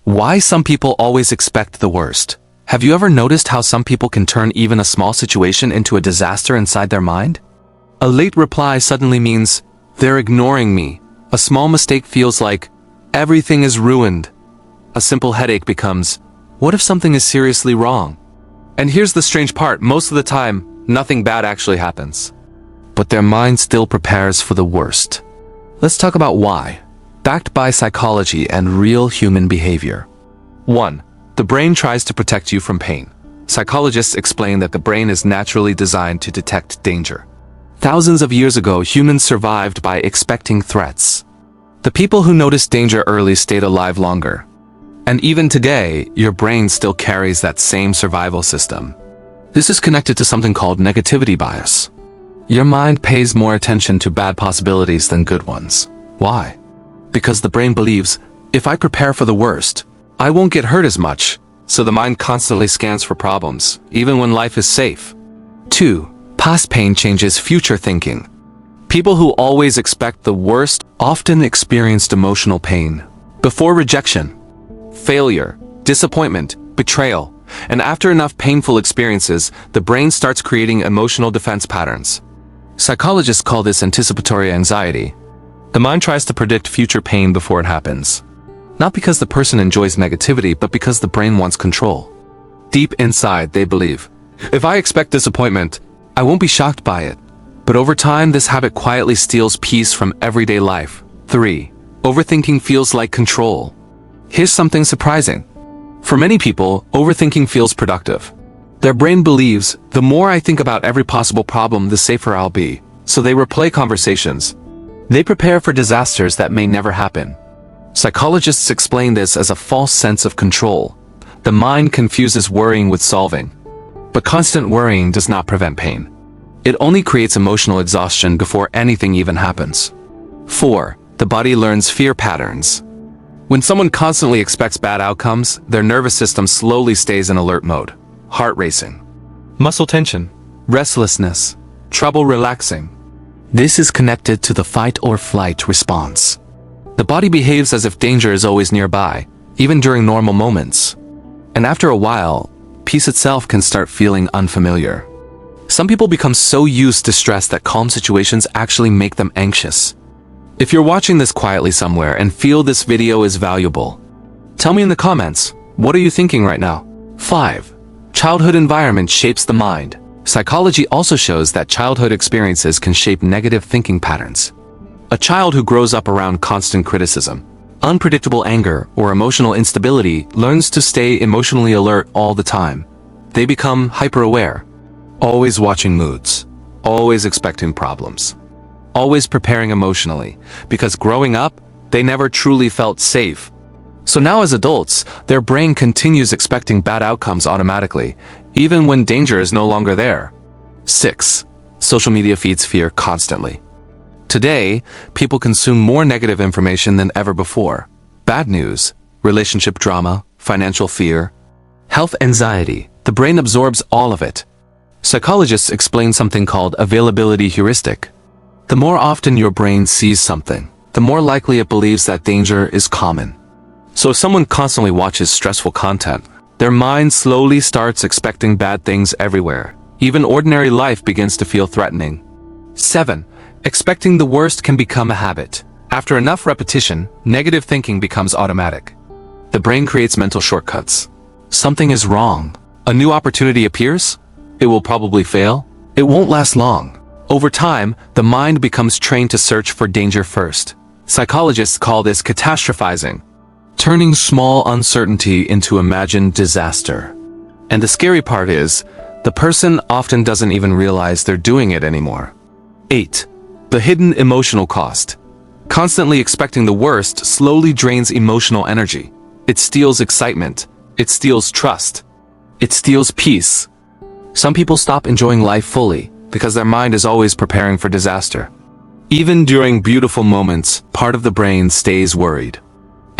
Why some people always expect the worst. Have you ever noticed how some people can turn even a small situation into a disaster inside their mind? A late reply suddenly means, they're ignoring me. A small mistake feels like, everything is ruined. A simple headache becomes, what if something is seriously wrong? And here's the strange part, most of the time, nothing bad actually happens. But their mind still prepares for the worst. Let's talk about why. Backed by psychology and real human behavior. 1. The brain tries to protect you from pain. Psychologists explain that the brain is naturally designed to detect danger. Thousands of years ago, humans survived by expecting threats. The people who noticed danger early stayed alive longer. And even today, your brain still carries that same survival system. This is connected to something called negativity bias. Your mind pays more attention to bad possibilities than good ones. Why? Because the brain believes, if I prepare for the worst, I won't get hurt as much, so the mind constantly scans for problems, even when life is safe. 2. Past pain changes future thinking. People who always expect the worst often experienced emotional pain. Before rejection, failure, disappointment, betrayal, and after enough painful experiences, the brain starts creating emotional defense patterns. Psychologists call this anticipatory anxiety. The mind tries to predict future pain before it happens. Not because the person enjoys negativity, but because the brain wants control. Deep inside, they believe, if I expect disappointment, I won't be shocked by it. But over time, this habit quietly steals peace from everyday life. 3. Overthinking feels like control. Here's something surprising. For many people, overthinking feels productive. Their brain believes, the more I think about every possible problem, the safer I'll be. So they replay conversations. They prepare for disasters that may never happen. Psychologists explain this as a false sense of control. The mind confuses worrying with solving. But constant worrying does not prevent pain. It only creates emotional exhaustion before anything even happens. 4. The body learns fear patterns. When someone constantly expects bad outcomes, their nervous system slowly stays in alert mode. Heart racing, muscle tension, restlessness, trouble relaxing. This is connected to the fight or flight response. The body behaves as if danger is always nearby, even during normal moments. And after a while, peace itself can start feeling unfamiliar. Some people become so used to stress that calm situations actually make them anxious. If you're watching this quietly somewhere and feel this video is valuable, tell me in the comments, what are you thinking right now? 5. Childhood environment shapes the mind. Psychology also shows that childhood experiences can shape negative thinking patterns. A child who grows up around constant criticism, unpredictable anger, or emotional instability learns to stay emotionally alert all the time. They become hyper-aware, always watching moods, always expecting problems, always preparing emotionally, because growing up, they never truly felt safe. So now as adults, their brain continues expecting bad outcomes automatically, even when danger is no longer there. 6. Social media feeds fear constantly. Today, people consume more negative information than ever before. Bad news, relationship drama, financial fear, health anxiety. The brain absorbs all of it. Psychologists explain something called availability heuristic. The more often your brain sees something, the more likely it believes that danger is common. So if someone constantly watches stressful content, their mind slowly starts expecting bad things everywhere. Even ordinary life begins to feel threatening. 7. Expecting the worst can become a habit. After enough repetition, negative thinking becomes automatic. The brain creates mental shortcuts. Something is wrong. A new opportunity appears? It will probably fail. It won't last long. Over time, the mind becomes trained to search for danger first. Psychologists call this catastrophizing, turning small uncertainty into imagined disaster. And the scary part is, the person often doesn't even realize they're doing it anymore. 8. The hidden emotional cost. Constantly expecting the worst slowly drains emotional energy. It steals excitement. It steals trust. It steals peace. Some people stop enjoying life fully because their mind is always preparing for disaster. Even during beautiful moments, part of the brain stays worried.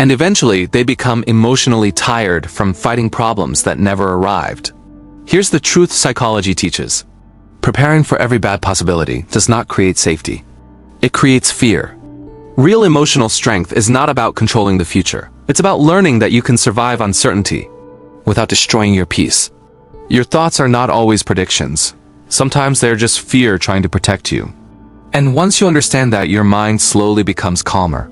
And eventually, they become emotionally tired from fighting problems that never arrived. Here's the truth psychology teaches. Preparing for every bad possibility does not create safety. It creates fear. Real emotional strength is not about controlling the future. It's about learning that you can survive uncertainty without destroying your peace. Your thoughts are not always predictions. Sometimes they're just fear trying to protect you. And once you understand that, your mind slowly becomes calmer.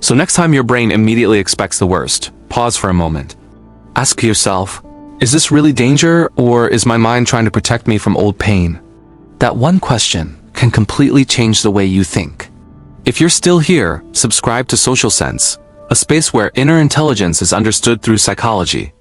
So next time your brain immediately expects the worst, pause for a moment. Ask yourself, is this really danger, or is my mind trying to protect me from old pain? That one question can completely change the way you think. If you're still here, subscribe to Social Sense, a space where inner intelligence is understood through psychology.